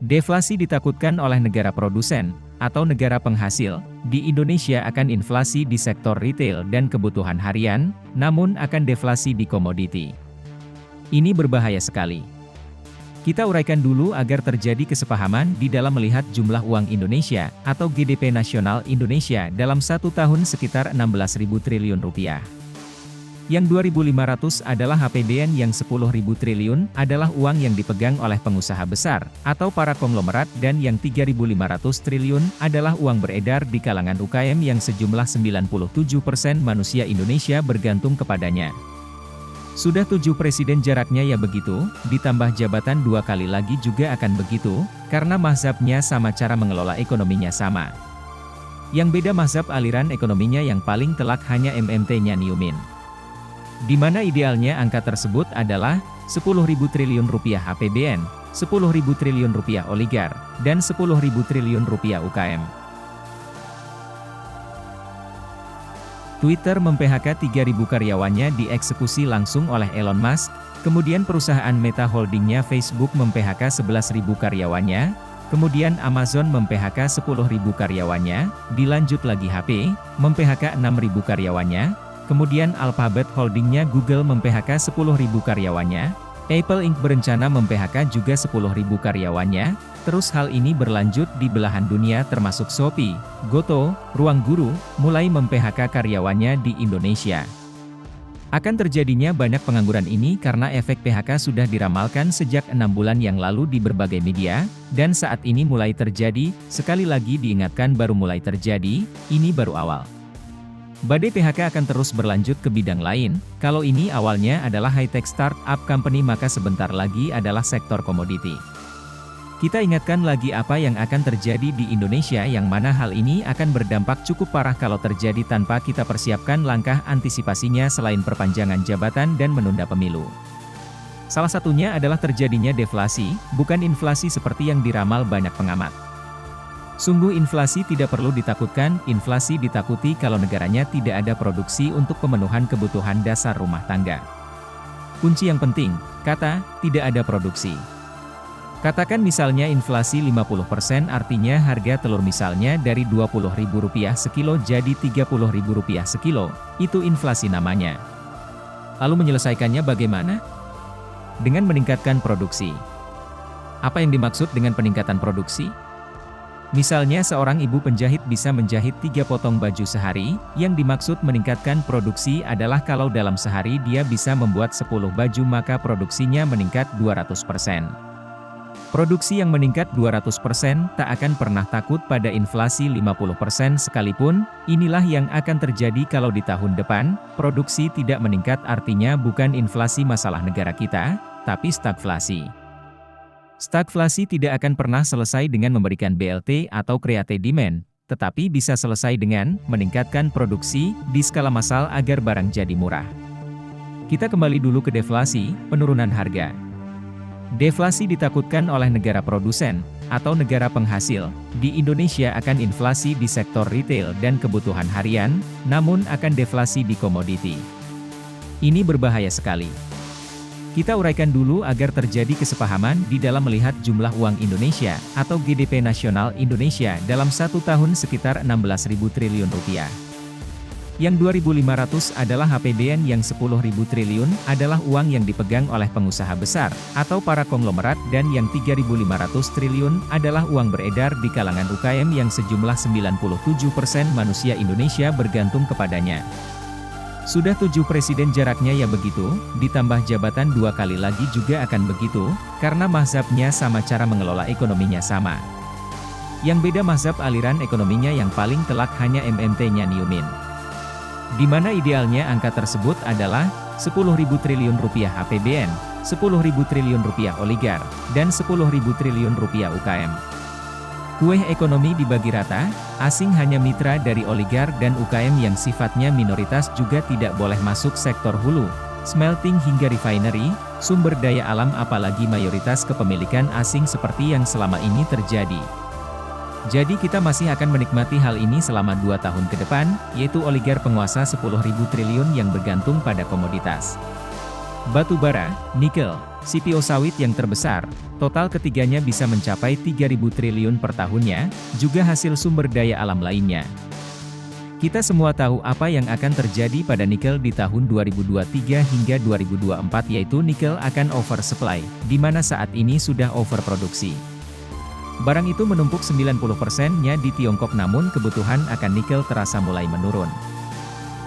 Deflasi ditakutkan oleh negara produsen, atau negara penghasil. Di Indonesia akan inflasi di sektor retail dan kebutuhan harian, namun akan deflasi di komoditi. Ini berbahaya sekali. Kita uraikan dulu agar terjadi kesepahaman di dalam melihat jumlah uang Indonesia, atau GDP nasional Indonesia dalam satu tahun sekitar 16.000 triliun rupiah. Yang 2.500 adalah APBN, yang 10.000 triliun adalah uang yang dipegang oleh pengusaha besar, atau para konglomerat, dan yang 3.500 triliun adalah uang beredar di kalangan UKM yang sejumlah 97% manusia Indonesia bergantung kepadanya. Sudah 7 presiden jaraknya ya begitu, ditambah jabatan 2 kali lagi juga akan begitu, karena mazhabnya sama, cara mengelola ekonominya sama. Yang beda mazhab aliran ekonominya, yang paling telak hanya MMT-nya Newmin. Di mana idealnya angka tersebut adalah 10.000 triliun rupiah APBN, 10.000 triliun rupiah oligar, dan 10.000 triliun rupiah UKM. Twitter mem-PHK 3.000 karyawannya dieksekusi langsung oleh Elon Musk, kemudian perusahaan Meta Holdingnya Facebook mem-PHK 11.000 karyawannya, kemudian Amazon mem-PHK 10.000 karyawannya, dilanjut lagi HP, mem-PHK 6.000 karyawannya, kemudian Alphabet Holdingnya Google mem-PHK 10.000 karyawannya, Apple Inc. berencana mem-PHK juga 10.000 karyawannya, terus hal ini berlanjut di belahan dunia termasuk Shopee, Goto, Ruang Guru, mulai mem-PHK karyawannya di Indonesia. Akan terjadinya banyak pengangguran ini karena efek PHK sudah diramalkan sejak 6 bulan yang lalu di berbagai media, dan saat ini mulai terjadi, sekali lagi diingatkan baru mulai terjadi, ini baru awal. Badai PHK akan terus berlanjut ke bidang lain. Kalau ini awalnya adalah high-tech startup company, maka sebentar lagi adalah sektor komoditi. Kita ingatkan lagi apa yang akan terjadi di Indonesia, yang mana hal ini akan berdampak cukup parah kalau terjadi tanpa kita persiapkan langkah antisipasinya selain perpanjangan jabatan dan menunda pemilu. Salah satunya adalah terjadinya deflasi, bukan inflasi seperti yang diramal banyak pengamat. Sungguh inflasi tidak perlu ditakutkan, inflasi ditakuti kalau negaranya tidak ada produksi untuk pemenuhan kebutuhan dasar rumah tangga. Kunci yang penting, kata, tidak ada produksi. Katakan misalnya inflasi 50%, artinya harga telur misalnya dari Rp20.000 sekilo jadi Rp30.000 sekilo, itu inflasi namanya. Lalu menyelesaikannya bagaimana? Dengan meningkatkan produksi. Apa yang dimaksud dengan peningkatan produksi? Misalnya seorang ibu penjahit bisa menjahit 3 potong baju sehari, yang dimaksud meningkatkan produksi adalah kalau dalam sehari dia bisa membuat 10 baju maka produksinya meningkat 200%. Produksi yang meningkat 200% tak akan pernah takut pada inflasi 50% sekalipun. Inilah yang akan terjadi kalau di tahun depan, produksi tidak meningkat, artinya bukan inflasi masalah negara kita, tapi stagflasi. Stagflasi tidak akan pernah selesai dengan memberikan BLT atau create demand, tetapi bisa selesai dengan meningkatkan produksi di skala massal agar barang jadi murah. Kita kembali dulu ke deflasi, penurunan harga. Deflasi ditakutkan oleh negara produsen, atau negara penghasil. Di Indonesia akan inflasi di sektor retail dan kebutuhan harian, namun akan deflasi di komoditi. Ini berbahaya sekali. Kita uraikan dulu agar terjadi kesepahaman di dalam melihat jumlah uang Indonesia, atau GDP nasional Indonesia dalam satu tahun sekitar 16.000 triliun rupiah. Yang 2.500 adalah APBN, yang 10.000 triliun adalah uang yang dipegang oleh pengusaha besar, atau para konglomerat, dan yang 3.500 triliun adalah uang beredar di kalangan UKM yang sejumlah 97% manusia Indonesia bergantung kepadanya. Sudah 7 presiden jaraknya ya begitu, ditambah jabatan 2 kali lagi juga akan begitu, karena mazhabnya sama, cara mengelola ekonominya sama. Yang beda mazhab aliran ekonominya, yang paling telak hanya MMT-nya Newmin. Di mana idealnya angka tersebut adalah 10.000 triliun rupiah APBN, 10.000 triliun rupiah oligar, dan 10.000 triliun rupiah UKM. Kue ekonomi dibagi rata, asing hanya mitra dari oligar, dan UKM yang sifatnya minoritas juga tidak boleh masuk sektor hulu, smelting hingga refinery, sumber daya alam, apalagi mayoritas kepemilikan asing seperti yang selama ini terjadi. Jadi kita masih akan menikmati hal ini selama 2 tahun ke depan, yaitu oligar penguasa 10.000 triliun yang bergantung pada komoditas. Batu bara, nikel, CPO sawit yang terbesar, total ketiganya bisa mencapai 3.000 triliun per tahunnya, juga hasil sumber daya alam lainnya. Kita semua tahu apa yang akan terjadi pada nikel di tahun 2023 hingga 2024, yaitu nikel akan oversupply, di mana saat ini sudah overproduksi. Barang itu menumpuk 90%-nya di Tiongkok, namun kebutuhan akan nikel terasa mulai menurun.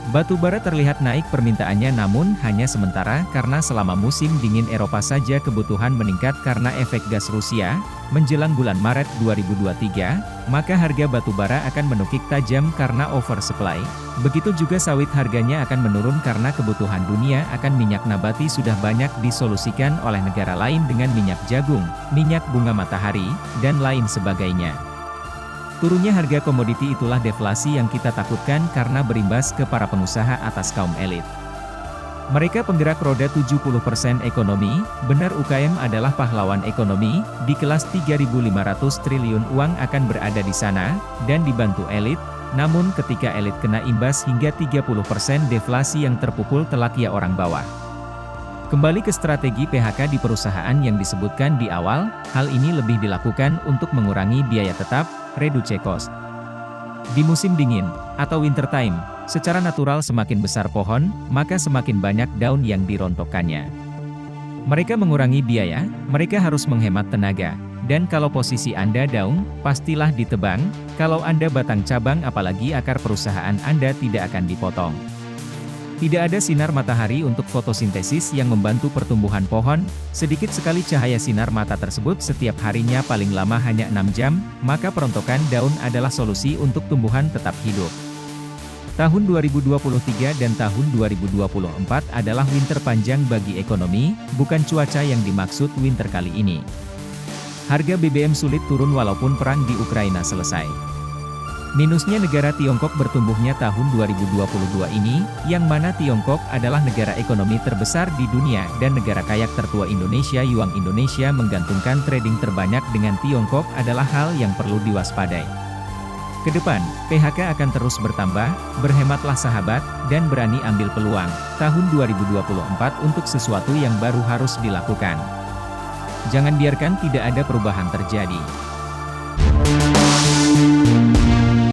Batu bara terlihat naik permintaannya, namun hanya sementara karena selama musim dingin Eropa saja kebutuhan meningkat karena efek gas Rusia. Menjelang bulan Maret 2023, maka harga batu bara akan menukik tajam karena oversupply. Begitu juga sawit, harganya akan menurun karena kebutuhan dunia akan minyak nabati sudah banyak disolusikan oleh negara lain dengan minyak jagung, minyak bunga matahari, dan lain sebagainya. Turunnya harga komoditi itulah deflasi yang kita takutkan karena berimbas ke para pengusaha atas kaum elit. Mereka penggerak roda 70% ekonomi, benar UKM adalah pahlawan ekonomi, di kelas 3.500 triliun uang akan berada di sana, dan dibantu elit, namun ketika elit kena imbas hingga 30% deflasi yang terpukul telak ya orang bawah. Kembali ke strategi PHK di perusahaan yang disebutkan di awal, hal ini lebih dilakukan untuk mengurangi biaya tetap, reduce cost. Di musim dingin, atau winter time, secara natural semakin besar pohon, maka semakin banyak daun yang dirontokkannya. Mereka mengurangi biaya, mereka harus menghemat tenaga. Dan kalau posisi Anda daun, pastilah ditebang, kalau Anda batang cabang apalagi akar perusahaan Anda tidak akan dipotong. Tidak ada sinar matahari untuk fotosintesis yang membantu pertumbuhan pohon, sedikit sekali cahaya sinar mata tersebut setiap harinya paling lama hanya 6 jam, maka perontokan daun adalah solusi untuk tumbuhan tetap hidup. Tahun 2023 dan tahun 2024 adalah winter panjang bagi ekonomi, bukan cuaca yang dimaksud winter kali ini. Harga BBM sulit turun walaupun perang di Ukraina selesai. Minusnya negara Tiongkok bertumbuhnya tahun 2022 ini, yang mana Tiongkok adalah negara ekonomi terbesar di dunia dan negara kayak tertua Indonesia. Yuan Indonesia menggantungkan trading terbanyak dengan Tiongkok adalah hal yang perlu diwaspadai. Kedepan, PHK akan terus bertambah, berhematlah sahabat, dan berani ambil peluang. Tahun 2024 untuk sesuatu yang baru harus dilakukan. Jangan biarkan tidak ada perubahan terjadi.